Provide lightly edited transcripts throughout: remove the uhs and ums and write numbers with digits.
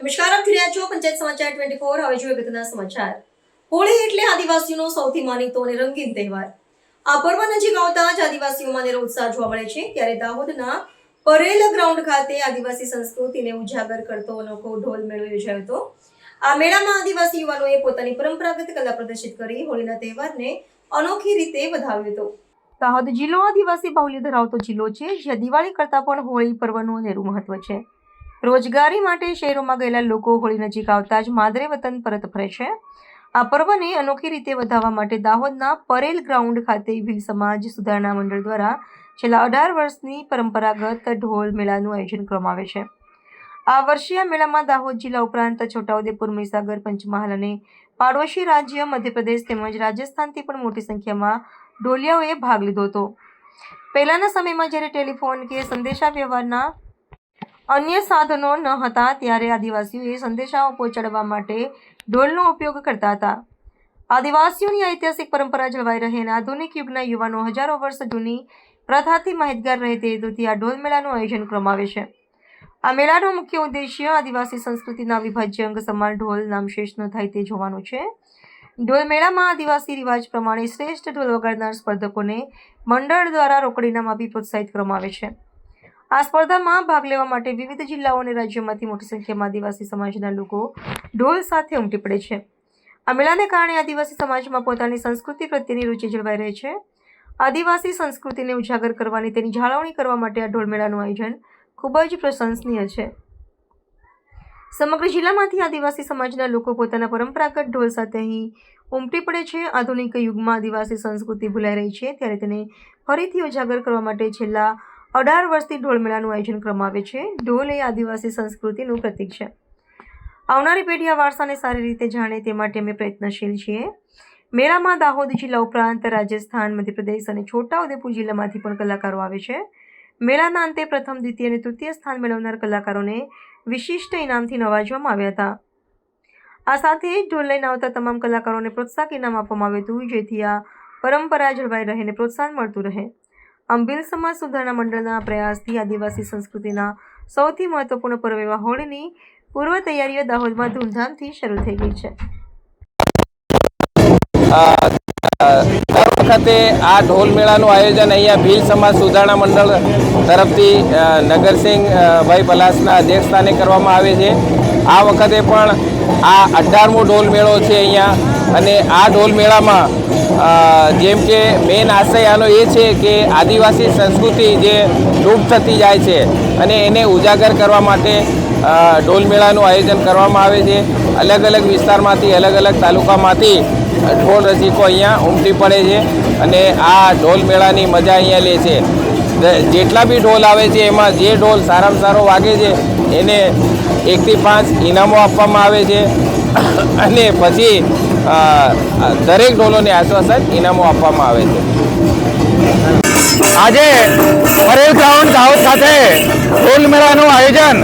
નમસ્કાર, આપ જોઈ રહ્યા છો પંચાયત સમાચાર 24। હવે જોઈએ અગત્યના સમાચાર। હોળી એટલે આદિવાસીઓનો સૌથી માનીતો અને રંગીન તહેવાર। આ પર્વ નજીક આવતા જ આદિવાસીઓમાં અનેરો ઉત્સાહ જોવા મળે છે। ત્યારે દાહોદના પરેલ ગ્રાઉન્ડ ખાતે આદિવાસી સંસ્કૃતિને ઉજાગર કરતો અનોખો ઢોલ મેળો યોજાયો હતો। આ મેળામાં આદિવાસી યુવાનોએ પોતાની પરંપરાગત કલા પ્રદર્શિત કરી હોળીના તહેવારને અનોખી રીતે વધાવ્યો હતો। દાહોદ જિલ્લો આદિવાસી બાહુલ્ય ધરાવતો જિલ્લો છે, જ્યાં દિવાળી કરતાં પણ હોળી પર્વનું અનેરું મહત્વ છે। રોજગારી માટે શહેરોમાં ગયેલા લોકો હોળી નજીક આવતા જ માદરે વતન પરત ફરે છે। આ પર્વને અનોખી રીતે વધાવવા માટે દાહોદના પરેલ ગ્રાઉન્ડ ખાતે ભીલ સમાજ સુધારણા મંડળ દ્વારા છેલ્લા 18 વર્ષની પરંપરાગત ઢોલ મેળાનું આયોજન કરવામાં આવે છે। આ વર્ષે આ મેળામાં દાહોદ જિલ્લા ઉપરાંત છોટાઉદેપુર, મહીસાગર, પંચમહાલ અને પાડોશી રાજ્ય મધ્યપ્રદેશ તેમજ રાજસ્થાનથી પણ મોટી સંખ્યામાં ઢોલિયાઓએ ભાગ લીધો હતો। પહેલાના સમયમાં જ્યારે ટેલિફોન કે સંદેશા વ્યવહારના અન્ય સાધનો ન હતા, ત્યારે આદિવાસીઓએ સંદેશાઓ પહોંચાડવા માટે ઢોલનો ઉપયોગ કરતા હતા। આદિવાસીઓની ઐતિહાસિક પરંપરા જળવાઈ રહે અને આધુનિક યુગના યુવાનો હજારો વર્ષ જૂની પ્રથાથી માહિતગાર રહે તે હેતુથી આ ઢોલ મેળાનું આયોજન કરવામાં આવે છે। આ મેળાનો મુખ્ય ઉદ્દેશ્ય આદિવાસી સંસ્કૃતિના અવિભાજ્ય અંગ સમાન ઢોલ નામશેષ ન થાય તે જોવાનું છે। ઢોલ મેળામાં આદિવાસી રિવાજ પ્રમાણે શ્રેષ્ઠ ઢોલ વગાડનાર સ્પર્ધકોને મંડળ દ્વારા રોકડ ઇનામ આપી પ્રોત્સાહિત કરવામાં આવે છે। આ સ્પર્ધામાં ભાગ લેવા માટે વિવિધ જિલ્લાઓ અને રાજ્યોમાંથી મોટી સંખ્યામાં આદિવાસી સમાજના લોકો ઢોલ સાથે ઉમટી પડે છે। આ મેળાને કારણે આદિવાસી સમાજમાં પોતાની સંસ્કૃતિ પ્રત્યેની રુચિ જળવાઈ રહે છે। આદિવાસી સંસ્કૃતિને ઉજાગર કરવાની, તેની જાળવણી કરવા માટે આ ઢોલ મેળાનું આયોજન ખૂબ જ પ્રશંસનીય છે। સમગ્ર જિલ્લામાંથી આદિવાસી સમાજના લોકો પોતાના પરંપરાગત ઢોલ સાથે અહીં ઉમટી પડે છે। આધુનિક યુગમાં આદિવાસી સંસ્કૃતિ ભૂલાઈ રહી છે, ત્યારે તેને ફરીથી ઉજાગર કરવા માટે છેલ્લા 18 વર્ષથી ઢોલ મેળાનું આયોજન કરવામાં આવે છે। ઢોલ એ આદિવાસી સંસ્કૃતિનું પ્રતીક છે। આવનારી પેઢી આ વારસાને સારી રીતે જાણે તે માટે અમે પ્રયત્નશીલ છીએ। મેળામાં દાહોદ જિલ્લા ઉપરાંત રાજસ્થાન, મધ્યપ્રદેશ અને છોટાઉદેપુર જિલ્લામાંથી પણ કલાકારો આવે છે। મેળાના અંતે પ્રથમ, દ્વિતીય અને તૃતીય સ્થાન મેળવનાર કલાકારોને વિશિષ્ટ ઇનામથી નવાજવામાં આવ્યા હતા। આ સાથે જ ઢોલ લઈને આવતા તમામ કલાકારોને પ્રોત્સાહક ઇનામ આપવામાં આવ્યું હતું, જેથી આ પરંપરા જળવાઈ રહે અને પ્રોત્સાહન મળતું રહે। આમ ભીલ સમાજ સુધારણા મંડળના પ્રયાસથી આદિવાસી સંસ્કૃતિના સૌથી મહત્વપૂર્ણ પર્વ એવા હોળીની પૂર્વ તૈયારીઓ દાહોદમાં ધૂમધામથી શરૂ થઈ ગઈ છે। દર વખતે આ ઢોલ મેળાનું આયોજન અહીંયા ભીલ સમાજ સુધારણા મંડળ તરફથી નગરસિંહભાઈ પલાસના અધ્યક્ષસ્થાને કરવામાં આવે છે। આ વખતે પણ આ 18મો ઢોલ મેળો છે અહીંયા, અને આ ઢોલ મેળામાં જેમ કે મેઇન આશય આનો એ છે કે આદિવાસી સંસ્કૃતિ જે લુપ્ત થતી જાય છે અને એને ઉજાગર કરવા માટે ઢોલ મેળાનું આયોજન કરવામાં આવે છે। અલગ અલગ વિસ્તારમાંથી, અલગ અલગ તાલુકામાંથી ઢોલ રસિકો અહીંયા ઉમટી પડે છે અને આ ઢોલ મેળાની મજા અહીંયા લે છે। જેટલા બી ઢોલ આવે છે એમાં જે ઢોલ સારામાં સારો વાગે છે એને 1 થી 5 ઇનામો આપવામાં આવે છે અને પછી દરેક ઢોલોને આશ્વાસક ઇનામો આપવામાં આવે છે। આજે પરેલ ગ્રાઉન્ડ દાહોદ ખાતે ઢોલ મેળાનું આયોજન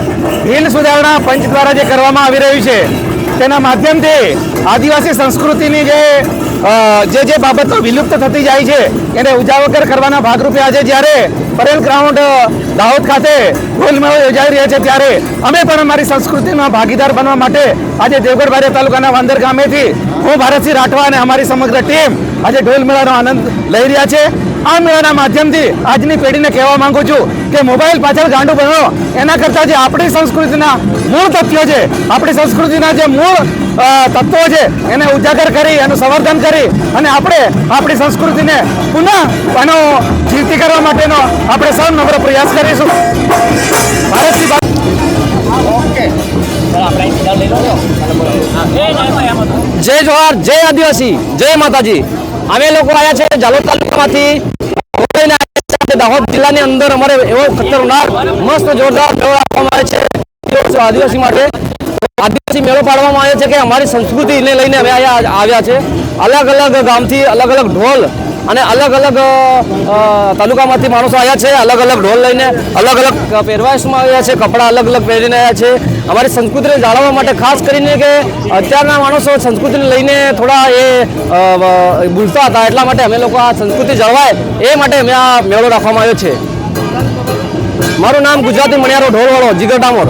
ભીલ સુધારણા પંચ દ્વારા જે કરવામાં આવી રહ્યું છે, તેના માધ્યમથી આદિવાસી સંસ્કૃતિની જે બાબતો વિલુપ્ત થતી જાય છે એને ઉજાગર કરવાના ભાગરૂપે આજે જ્યારે પરેલ ગ્રાઉન્ડ દાહોદ ખાતે ઢોલ મેળો યોજાઈ રહ્યો છે, ત્યારે અમે પણ અમારી સંસ્કૃતિમાં ભાગીદાર બનવા માટે આજે દેવગઢ બારિયા તાલુકાના વાંદર ગામેથી હું ભારતસિંહ રાઠવા અને અમારી સમગ્ર ટીમ આજે ઢોલ મેળાનો આનંદ લઈ રહ્યા છે। આ મેળાના માધ્યમથી આજની પેઢીને કહેવા માંગુ છું કે મોબાઈલ પાછળ ગાંડું બનો એના કરતાં જે આપણી સંસ્કૃતિના મૂળ તથ્યો છે, આપણી સંસ્કૃતિના જે મૂળ તત્વો છે એને ઉજાગર કરી, એનું સંવર્ધન કરી અને આપણે આપણી સંસ્કૃતિને પુનઃ એનો જીવતી કરવા માટેનો આપણે સૌ નમ્ર પ્રયાસ કરીશું। જય જોહાર, જય આદિવાસી, જય માતાજી। અમે લોકો આવ્યા છે જાલોદ તાલુકામાંથી, દાહોદ જિલ્લાની અંદર અમારે એવો ખતરનાક મસ્ત જોરદાર મેળો આપવામાં આવે છે આદિવાસી માટે। આદિવાસી મેળો પાડવામાં આવે છે કે અમારી સંસ્કૃતિને લઈને અમે અહીંયા આવ્યા છે। અલગ અલગ ગામથી અલગ અલગ ઢોલ અને અલગ અલગ તાલુકામાંથી માણસો આવ્યા છે, અલગ અલગ ઢોલ લઈને, અલગ અલગ પહેરવેશમાં આવ્યા છે, કપડાં અલગ અલગ પહેરીને આવ્યા છે। અમારી સંસ્કૃતિને જાળવવા માટે ખાસ કરીને કે અત્યારના માણસો સંસ્કૃતિને લઈને થોડા ભૂલતા હતા, એટલા માટે અમે લોકો આ સંસ્કૃતિ જળવાય એ માટે અમે આ મેળો રાખવામાં આવ્યો છે। મારું નામ ગુજરાતી મણિયારો ઢોલવાળો જીગર ડામોર।